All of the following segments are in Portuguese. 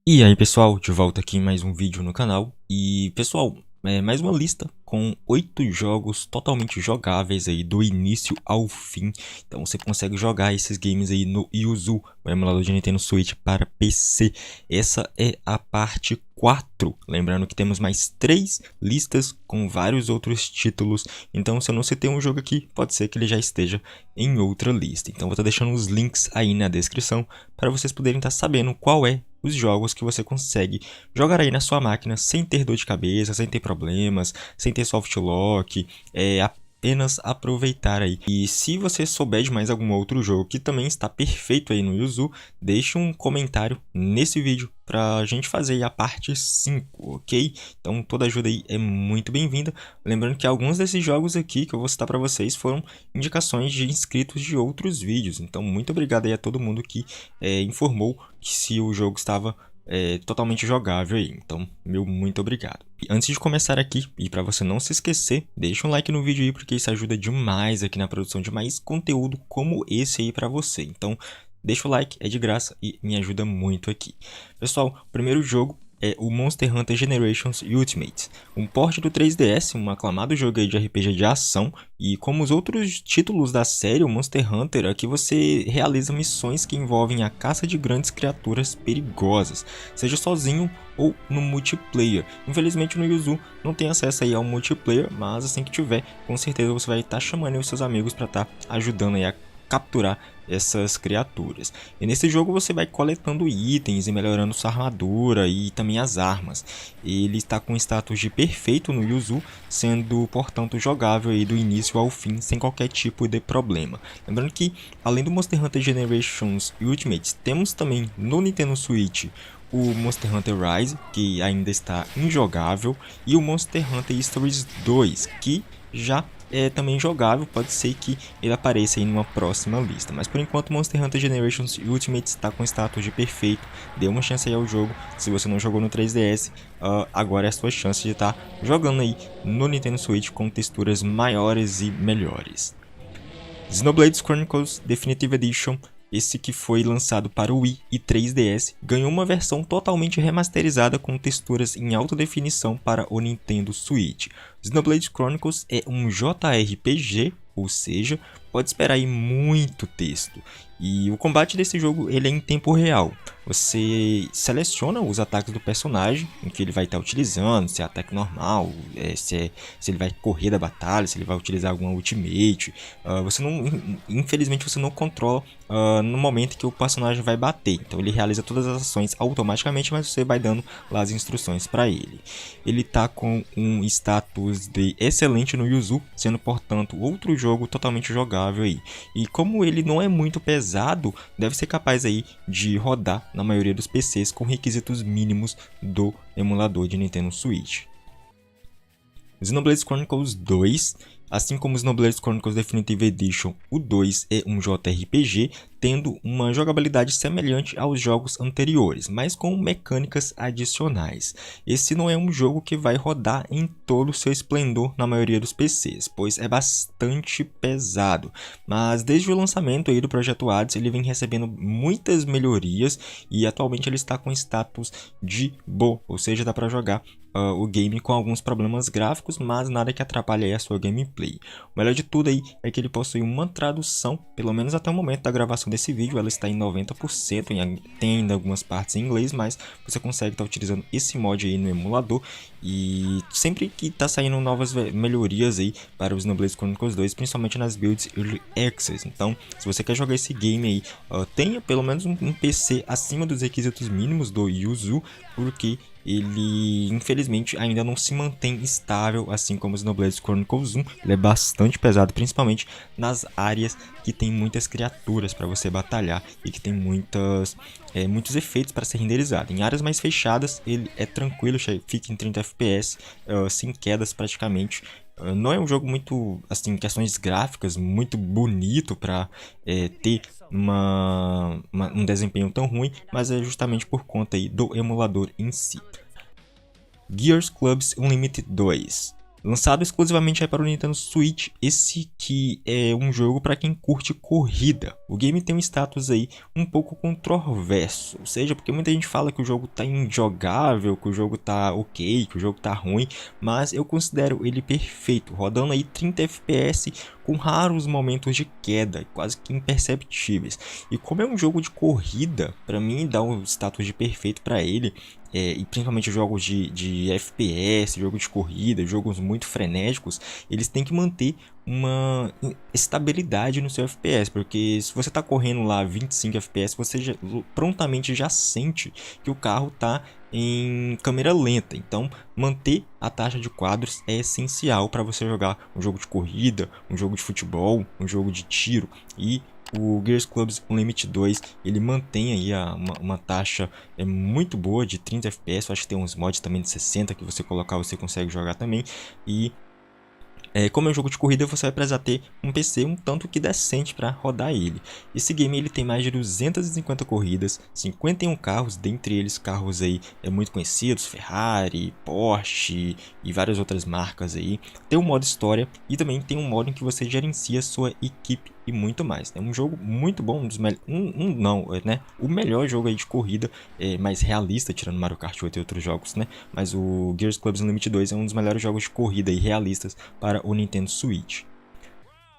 E aí pessoal, de volta aqui em mais um vídeo no canal. E pessoal, mais uma lista com 8 jogos totalmente jogáveis aí do início ao fim. Então você consegue jogar esses games aí no Yuzu, o emulador de Nintendo Switch para PC. Essa é a parte 4. Lembrando que temos mais 3 listas com vários outros títulos. Então se eu não citei um jogo aqui, pode ser que ele já esteja em outra lista. Então vou estar deixando os links aí na descrição para vocês poderem estar sabendo qual é os jogos que você consegue jogar aí na sua máquina sem ter dor de cabeça, sem ter problemas, sem ter soft lock, apenas aproveitar aí. E se você souber de mais algum outro jogo que também está perfeito aí no Yuzu, deixe um comentário nesse vídeo pra gente fazer aí a parte 5, ok? Então toda ajuda aí é muito bem-vinda. Lembrando que alguns desses jogos aqui que eu vou citar para vocês foram indicações de inscritos de outros vídeos. Então muito obrigado aí a todo mundo que informou que se o jogo estava totalmente jogável aí. Então, meu muito obrigado. E antes de começar aqui, e para você não se esquecer, deixa um like no vídeo aí, porque isso ajuda demais aqui na produção de mais conteúdo como esse aí para você. Então, deixa o like, é de graça e me ajuda muito aqui. Pessoal, o primeiro jogo é o Monster Hunter Generations Ultimate, um port do 3DS, um aclamado jogo aí de RPG de ação, e como os outros títulos da série, o Monster Hunter, aqui você realiza missões que envolvem a caça de grandes criaturas perigosas, seja sozinho ou no multiplayer. Infelizmente no Yuzu não tem acesso aí ao multiplayer, mas assim que tiver, com certeza você vai estar chamando os seus amigos para estar ajudando aí a capturar essas criaturas. E nesse jogo você vai coletando itens e melhorando sua armadura e também as armas. Ele está com status de perfeito no Yuzu, sendo portanto jogável aí do início ao fim sem qualquer tipo de problema. Lembrando que além do Monster Hunter Generations Ultimate, temos também no Nintendo Switch o Monster Hunter Rise, que ainda está injogável, e o Monster Hunter Stories 2, que já é também jogável, pode ser que ele apareça aí numa próxima lista. Mas por enquanto Monster Hunter Generations Ultimate está com status de perfeito. Dê uma chance aí ao jogo. Se você não jogou no 3DS, agora é a sua chance de estar jogando aí no Nintendo Switch com texturas maiores e melhores. Xenoblade Chronicles Definitive Edition, esse que foi lançado para o Wii e 3DS, ganhou uma versão totalmente remasterizada com texturas em alta definição para o Nintendo Switch. Xenoblade Chronicles é um JRPG, ou seja, pode esperar aí muito texto. E o combate desse jogo ele é em tempo real. Você seleciona os ataques do personagem, em que ele vai estar utilizando, se é ataque normal, se ele vai correr da batalha, se ele vai utilizar alguma ultimate. Infelizmente você não controla no momento que o personagem vai bater. Então ele realiza todas as ações automaticamente, mas você vai dando lá as instruções para ele. Ele está com um status de excelente no Yuzu, sendo portanto outro jogo totalmente jogável aí. E como ele não é muito pesado, deve ser capaz aí de rodar na maioria dos PCs com requisitos mínimos do emulador de Nintendo Switch. Xenoblade Chronicles 2, assim como Xenoblade Chronicles Definitive Edition, o 2 é um JRPG, tendo uma jogabilidade semelhante aos jogos anteriores, mas com mecânicas adicionais. Esse não é um jogo que vai rodar em todo o seu esplendor na maioria dos PCs, pois é bastante pesado, mas desde o lançamento aí do Projeto Hades ele vem recebendo muitas melhorias e atualmente ele está com status de boa, ou seja, dá para jogar o game com alguns problemas gráficos, mas nada que atrapalhe a sua gameplay. O melhor de tudo aí é que ele possui uma tradução, pelo menos até o momento da gravação desse vídeo, ela está em 90%, tem ainda algumas partes em inglês, mas você consegue estar utilizando esse mod aí no emulador, e sempre que está saindo novas melhorias aí para os Xenoblade Chronicles 2, principalmente nas builds Early Access. Então, se você quer jogar esse game aí, tenha pelo menos um PC acima dos requisitos mínimos do Yuzu, porque ele infelizmente ainda não se mantém estável, assim como o Xenoblade Chronicles 1. Ele é bastante pesado, principalmente nas áreas que tem muitas criaturas para você batalhar e que tem muitos efeitos para ser renderizado. Em áreas mais fechadas ele é tranquilo, fica em 30 FPS, sem quedas praticamente. Não é um jogo muito, assim, questões gráficas, muito bonito para ter um desempenho tão ruim, mas é justamente por conta aí do emulador em si. Gears Clubs Unlimited 2. Lançado exclusivamente aí para o Nintendo Switch, esse que é um jogo para quem curte corrida. O game tem um status aí um pouco controverso, ou seja, porque muita gente fala que o jogo tá injogável, que o jogo tá ok, que o jogo tá ruim, mas eu considero ele perfeito, rodando aí 30 FPS com raros momentos de queda, quase que imperceptíveis. E como é um jogo de corrida, para mim dá um status de perfeito para ele. E principalmente jogos de FPS, jogos de corrida, jogos muito frenéticos, eles têm que manter uma estabilidade no seu FPS, porque se você está correndo lá 25 FPS, você prontamente já sente que o carro está em câmera lenta. Então, manter a taxa de quadros é essencial para você jogar um jogo de corrida, um jogo de futebol, um jogo de tiro. E o Gears Club Unlimited 2 ele mantém aí uma taxa muito boa de 30 FPS. Eu acho que tem uns mods também de 60 que você colocar, você consegue jogar também. E como é um jogo de corrida, você vai precisar ter um PC um tanto que decente para rodar ele. Esse game ele tem mais de 250 corridas, 51 carros, dentre eles carros aí muito conhecidos, Ferrari, Porsche e várias outras marcas aí. Tem um modo história e também tem um modo em que você gerencia sua equipe e muito mais. É um jogo muito bom, o melhor jogo aí de corrida, mais realista, tirando Mario Kart 8 e outros jogos, né? Mas o Gears Club Unlimited 2 é um dos melhores jogos de corrida e realistas para o Nintendo Switch.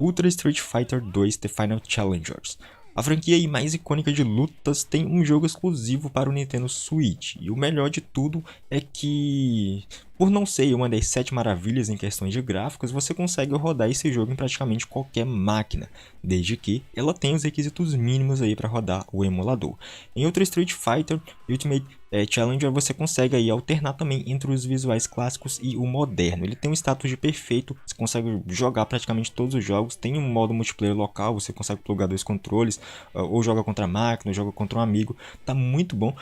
Ultra Street Fighter 2 The Final Challengers. A franquia aí mais icônica de lutas tem um jogo exclusivo para o Nintendo Switch. E o melhor de tudo é que, por não ser uma das 7 maravilhas em questões de gráficos, você consegue rodar esse jogo em praticamente qualquer máquina, desde que ela tenha os requisitos mínimos aí para rodar o emulador. Em Ultra Street Fighter Ultimate Challenger você consegue aí alternar também entre os visuais clássicos e o moderno. Ele tem um status de perfeito, você consegue jogar praticamente todos os jogos, tem um modo multiplayer local, você consegue plugar 2 controles, ou joga contra a máquina, ou joga contra um amigo, tá muito bom.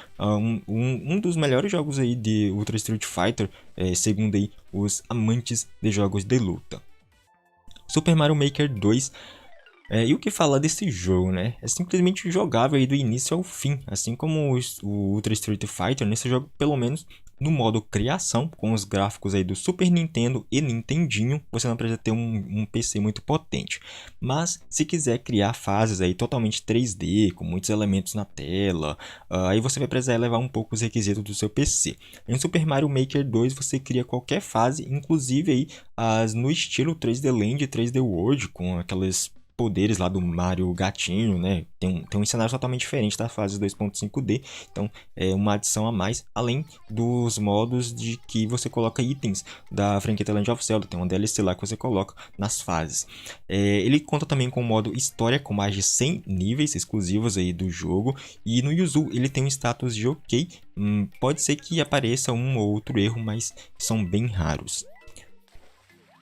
Um dos melhores jogos aí de Ultra Street Fighter, segundo aí os amantes de jogos de luta. Super Mario Maker 2. E o que falar desse jogo, né? É simplesmente jogável aí do início ao fim, assim como o Ultra Street Fighter. Nesse jogo, pelo menos no modo criação, com os gráficos aí do Super Nintendo e Nintendinho, você não precisa ter um PC muito potente. Mas se quiser criar fases aí totalmente 3D, com muitos elementos na tela, aí você vai precisar elevar um pouco os requisitos do seu PC. Em Super Mario Maker 2 você cria qualquer fase, inclusive aí no estilo 3D Land e 3D World, com aquelas poderes lá do Mario gatinho, né? Tem um cenário totalmente diferente das fases 2.5D, então é uma adição a mais, além dos modos de que você coloca itens da franquia The Legend of Zelda, tem uma DLC lá que você coloca nas fases. Ele conta também com o modo história, com mais de 100 níveis exclusivos aí do jogo, e no Yuzu ele tem um status de ok, pode ser que apareça um ou outro erro, mas são bem raros.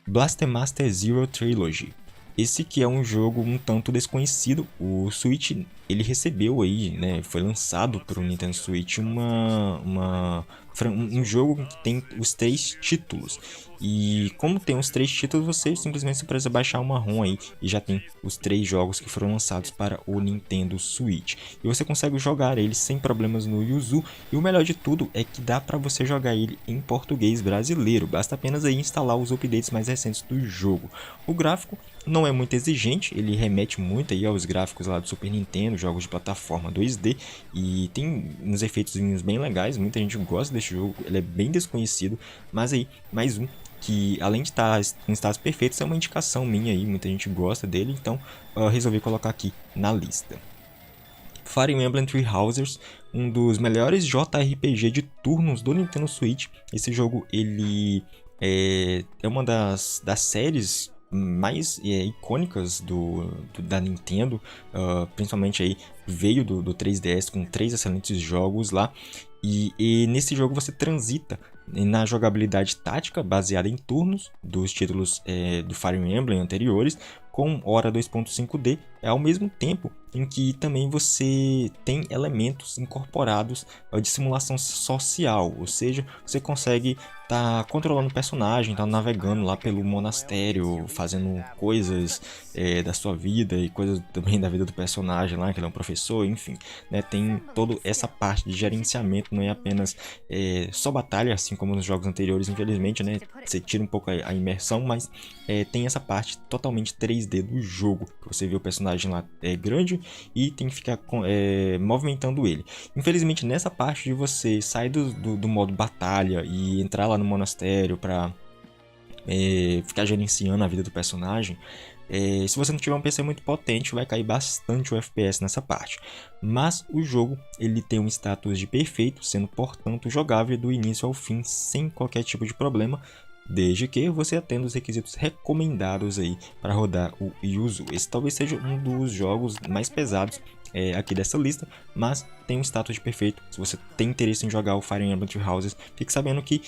Blaster Master Zero Trilogy. Esse que é um jogo um tanto desconhecido. O Switch ele recebeu aí, né, foi lançado para o Nintendo Switch um jogo que tem os 3 títulos. E como tem os 3 títulos, você simplesmente precisa baixar uma ROM aí e já tem os 3 jogos que foram lançados para o Nintendo Switch. E você consegue jogar ele sem problemas no Yuzu. E o melhor de tudo é que dá para você jogar ele em português brasileiro. Basta apenas aí instalar os updates mais recentes do jogo. O gráfico não é muito exigente, ele remete muito aí aos gráficos lá do Super Nintendo, jogos de plataforma 2D, e tem uns efeitos bem legais, muita gente gosta desse jogo, ele é bem desconhecido, mas aí, mais um que além de estar em status perfeitos, é uma indicação minha aí, muita gente gosta dele, então resolvi colocar aqui na lista. Fire Emblem Three Houses, um dos melhores JRPG de turnos do Nintendo Switch. Esse jogo ele é uma das séries mais icônicas da Nintendo, principalmente aí veio do 3DS com 3 excelentes jogos lá, e nesse jogo você transita na jogabilidade tática baseada em turnos dos títulos do Fire Emblem anteriores, com Hora 2.5D, ao mesmo tempo em que também você tem elementos incorporados de simulação social, ou seja, você consegue estar controlando o personagem, estar navegando lá pelo monastério, fazendo coisas da sua vida e coisas também da vida do personagem lá, que ele é um professor, enfim, né? Tem toda essa parte de gerenciamento, não é apenas só batalha, assim como nos jogos anteriores, infelizmente, né? Você tira um pouco a imersão, mas tem essa parte totalmente 3D do jogo, que você vê o personagem lá grande e tem que ficar movimentando ele. Infelizmente, nessa parte de você sair do modo batalha e entrar lá no monastério pra ficar gerenciando a vida do personagem, se você não tiver um PC muito potente, vai cair bastante o FPS nessa parte. Mas o jogo ele tem um status de perfeito, sendo portanto jogável do início ao fim sem qualquer tipo de problema, desde que você atenda os requisitos recomendados aí para rodar o Yuzu. Esse talvez seja um dos jogos mais pesados aqui dessa lista, mas tem um status de perfeito. Se você tem interesse em jogar o Fire Emblem Three Houses, fique sabendo que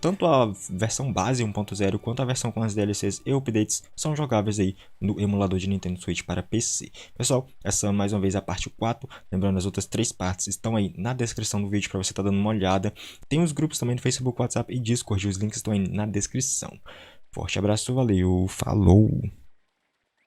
tanto a versão base 1.0 quanto a versão com as DLCs e updates são jogáveis aí no emulador de Nintendo Switch para PC. Pessoal, essa mais uma vez é a parte 4, lembrando as outras 3 partes estão aí na descrição do vídeo para você estar dando uma olhada. Tem os grupos também no Facebook, WhatsApp e Discord, os links estão aí na descrição. Forte abraço, valeu, falou!